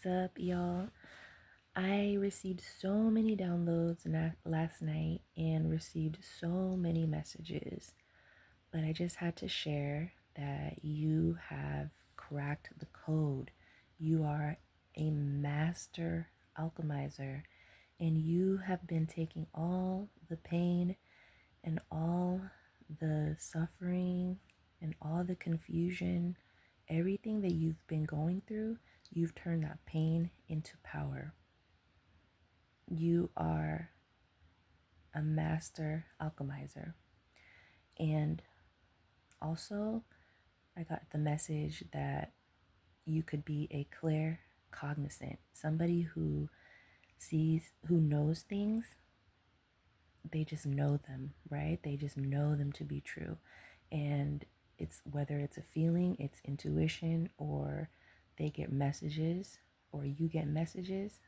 up, y'all? I received so many downloads last night and received so many messages, but I just had to share that you have cracked the code. You are a master alchemizer, and you have been taking all the pain and all the suffering and all the confusion, everything that you've been going through, you've turned that pain into power. You are a master alchemizer. And also, I got the message that you could be a clear cognizant, somebody who who knows things. They just know them, right? They just know them to be true. And it's whether it's a feeling, it's intuition, or they get messages, or you get messages,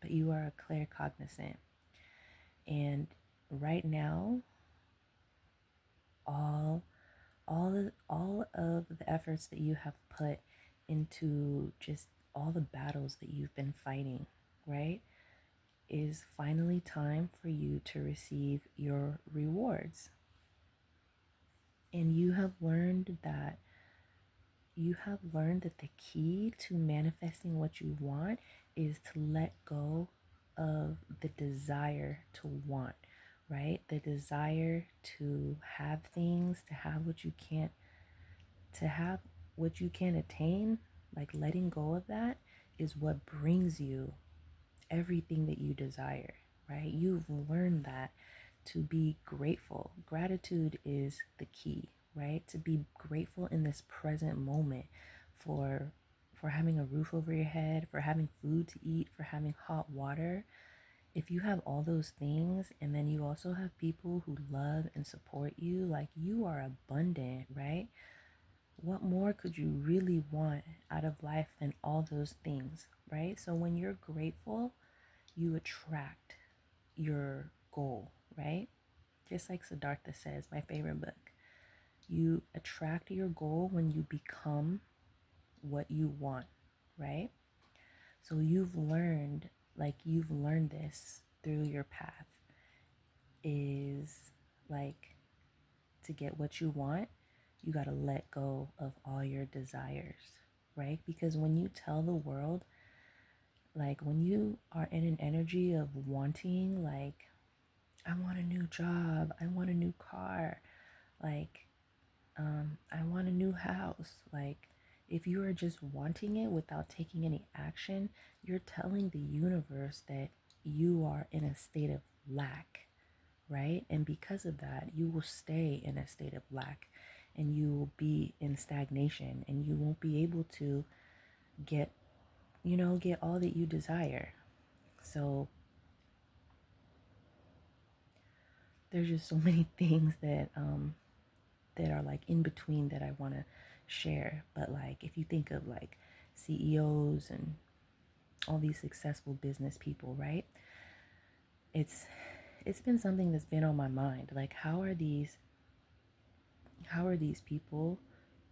but you are a clear cognizant. And right now, all all of the efforts that you have put into just all the battles that you've been fighting, right, is finally time for you to receive your rewards. And you have learned that the key to manifesting what you want is to let go of the desire to want, right? The desire to have things, to have what you can't attain, like letting go of that is what brings you everything that you desire, right? You've learned that to be grateful. Gratitude is the key, right? To be grateful in this present moment for having a roof over your head, for having food to eat, for having hot water. If you have all those things and then you also have people who love and support you, like you are abundant, right? What more could you really want out of life than all those things, right? So when you're grateful, you attract your goal, right? Just like Siddhartha says, my favorite book. You attract your goal when you become what you want, right? So you've learned this through your path is like to get what you want, you got to let go of all your desires, right? Because when you tell the world, like when you are in an energy of wanting, like, I want a new job, I want a new car, like, I want a new house, like, if you are just wanting it without taking any action, you're telling the universe that you are in a state of lack, right? And because of that, you will stay in a state of lack and you will be in stagnation and you won't be able to get, get all that you desire. So there's just so many things that are like in between that I want to share. But like if you think of like CEOs and all these successful business people, right? It's it's been something that's been on my mind. Like how are these people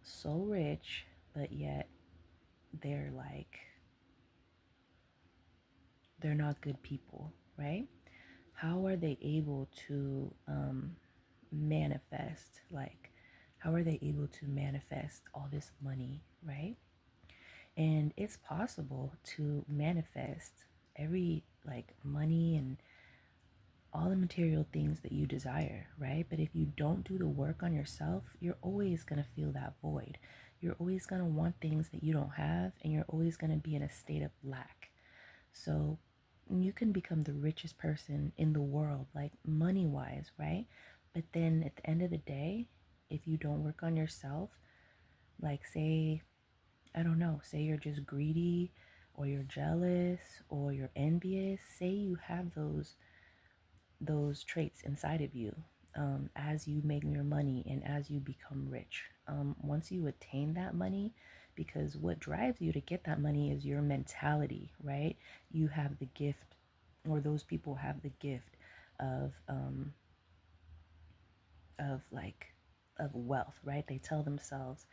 so rich but yet they're like they're not good people, right? How are they able to manifest, like how are they able to manifest all this money, right? And it's possible to manifest every like money and all the material things that you desire, right? But if you don't do the work on yourself, you're always going to feel that void. You're always going to want things that you don't have, and you're always going to be in a state of lack. So you can become the richest person in the world, like money wise, right? But then at the end of the day, if you don't work on yourself, like say, I don't know, say you're just greedy or you're jealous or you're envious, say you have those traits inside of you, as you make your money and as you become rich. Once you attain that money, because what drives you to get that money is your mentality, right? You have the gift, or those people have the gift of of like of wealth, right? They tell themselves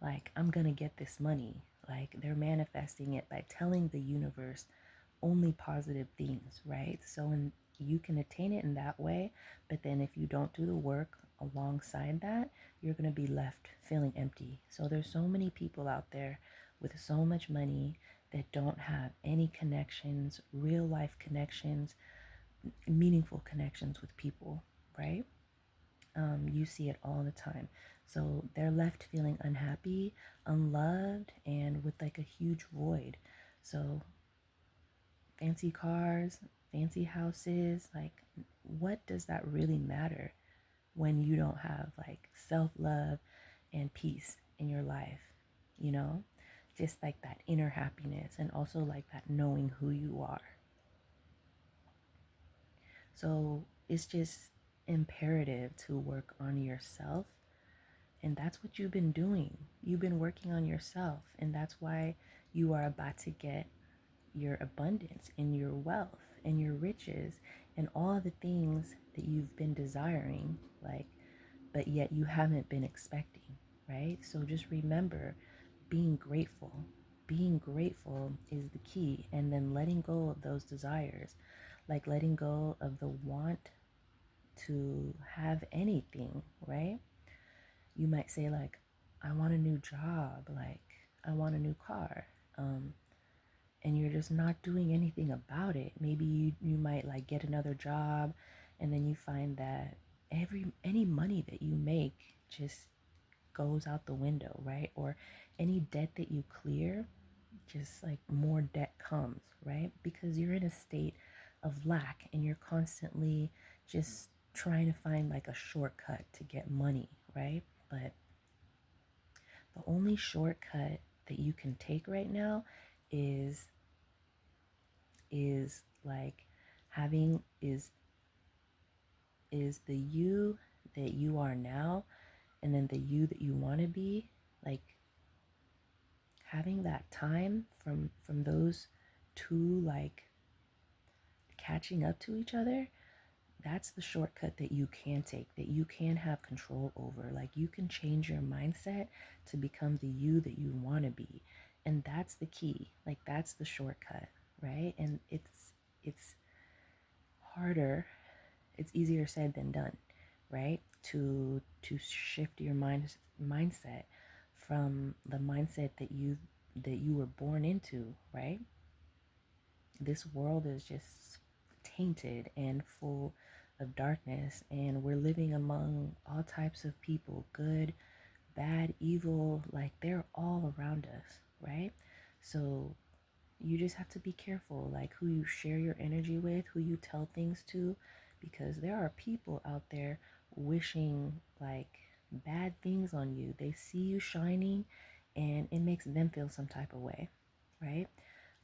like, I'm gonna get this money, Like they're manifesting it by telling the universe only positive things, right? You can attain it in that way, but then if you don't do the work alongside that, you're going to be left feeling empty. So there's so many people out there with so much money that don't have any connections, real life connections, meaningful connections with people, right? You see it all the time. So they're left feeling unhappy, unloved, and with like a huge void. So fancy cars, fancy houses, like what does that really matter when you don't have like self love and peace in your life? You know, just like that inner happiness and also like that knowing who you are. So it's just imperative to work on yourself. And that's what you've been doing. You've been working on yourself. And that's why you are about to get your abundance and your wealth and your riches and all the things that you've been desiring, like, but yet you haven't been expecting, right? So just remember being grateful. Being grateful is the key. And then letting go of those desires, like letting go of the want to have anything, right? You might say, like, I want a new job, like, I want a new car. Um, and you're just not doing anything about it. Maybe you might like get another job and then you find that any money that you make just goes out the window, right? Or any debt that you clear, just like more debt comes, right? Because you're in a state of lack and you're constantly just trying to find like a shortcut to get money, right? But the only shortcut that you can take right now is is like having is the you that you are now and then the you that you want to be, like having that time from those two, like catching up to each other. That's the shortcut that you can take, that you can have control over. Like you can change your mindset to become the you that you want to be. And that's the key. Like that's the shortcut, right? And it's harder, it's easier said than done, right? To shift your mindset from the mindset that you were born into, right? This world is just tainted and full of darkness, and we're living among all types of people, good, bad, evil, like they're all around us, right? So you just have to be careful, like who you share your energy with, who you tell things to, because there are people out there wishing like bad things on you. They see you shining and it makes them feel some type of way, right?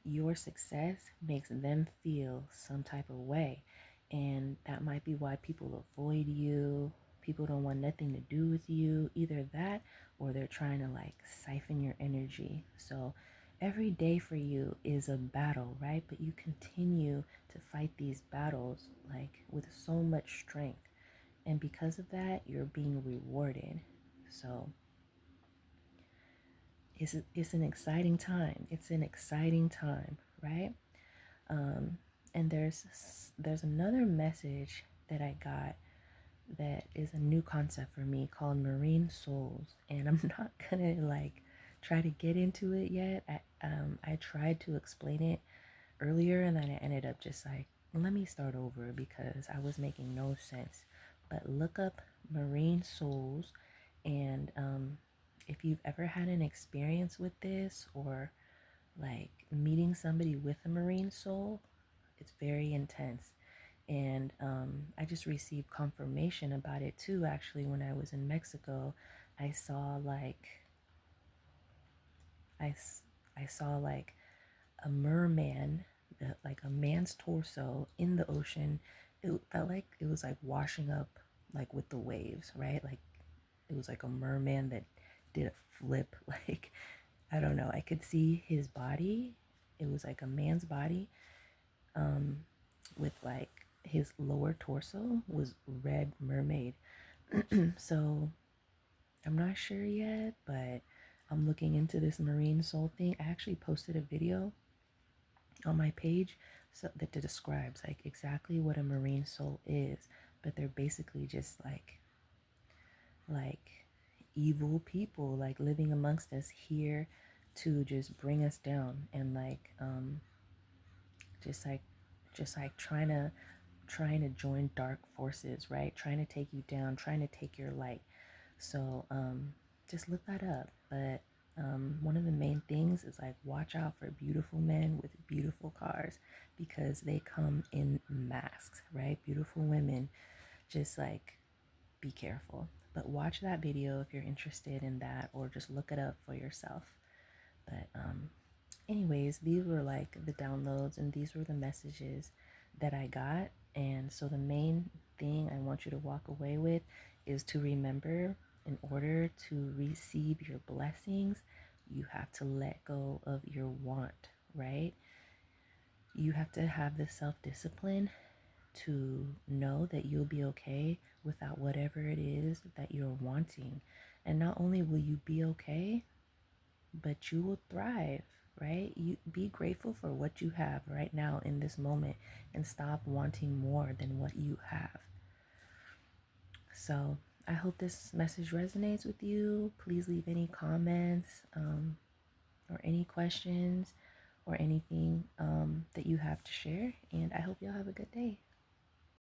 Your success makes them feel some type of way. And that might be why people avoid you. People don't want nothing to do with you. Either that or they're trying to like siphon your energy. So every day for you is a battle, right? But you continue to fight these battles like with so much strength. And because of that, you're being rewarded. So it's an exciting time. It's an exciting time, right? Um, and there's another message that I got that is a new concept for me called marine souls, and I'm not gonna like try to get into it yet. I tried to explain it earlier, and then I ended up just like, let me start over because I was making no sense. But look up marine souls, and if you've ever had an experience with this or like meeting somebody with a marine soul, it's very intense. And I just received confirmation about it too. Actually, when I was in Mexico, I saw like I, I saw like a merman, like a man's torso in the ocean. It felt like it was like washing up like with the waves, right? Like it was like a merman that did a flip. Like I don't know. I could see his body. It was like a man's body, um, with like his lower torso was red mermaid. So I'm not sure yet, but I'm looking into this marine soul thing. I actually posted a video on my page so that describes like exactly what a marine soul is, but they're basically just like evil people like living amongst us here to just bring us down and just like trying to join dark forces, right? Trying to take you down, trying to take your light. So just look that up. But one of the main things is like watch out for beautiful men with beautiful cars because they come in masks, right? Beautiful women, just like be careful. But watch that video if you're interested in that, or just look it up for yourself. But anyways, these were like the downloads and these were the messages that I got. And so the main thing I want you to walk away with is to remember, in order to receive your blessings, you have to let go of your want, right? You have to have the self discipline to know that you'll be okay without whatever it is that you're wanting. And not only will you be okay, but you will thrive, right? You be grateful for what you have right now in this moment and stop wanting more than what you have. So, I hope this message resonates with you. Please leave any comments or any questions or anything that you have to share. And I hope y'all have a good day.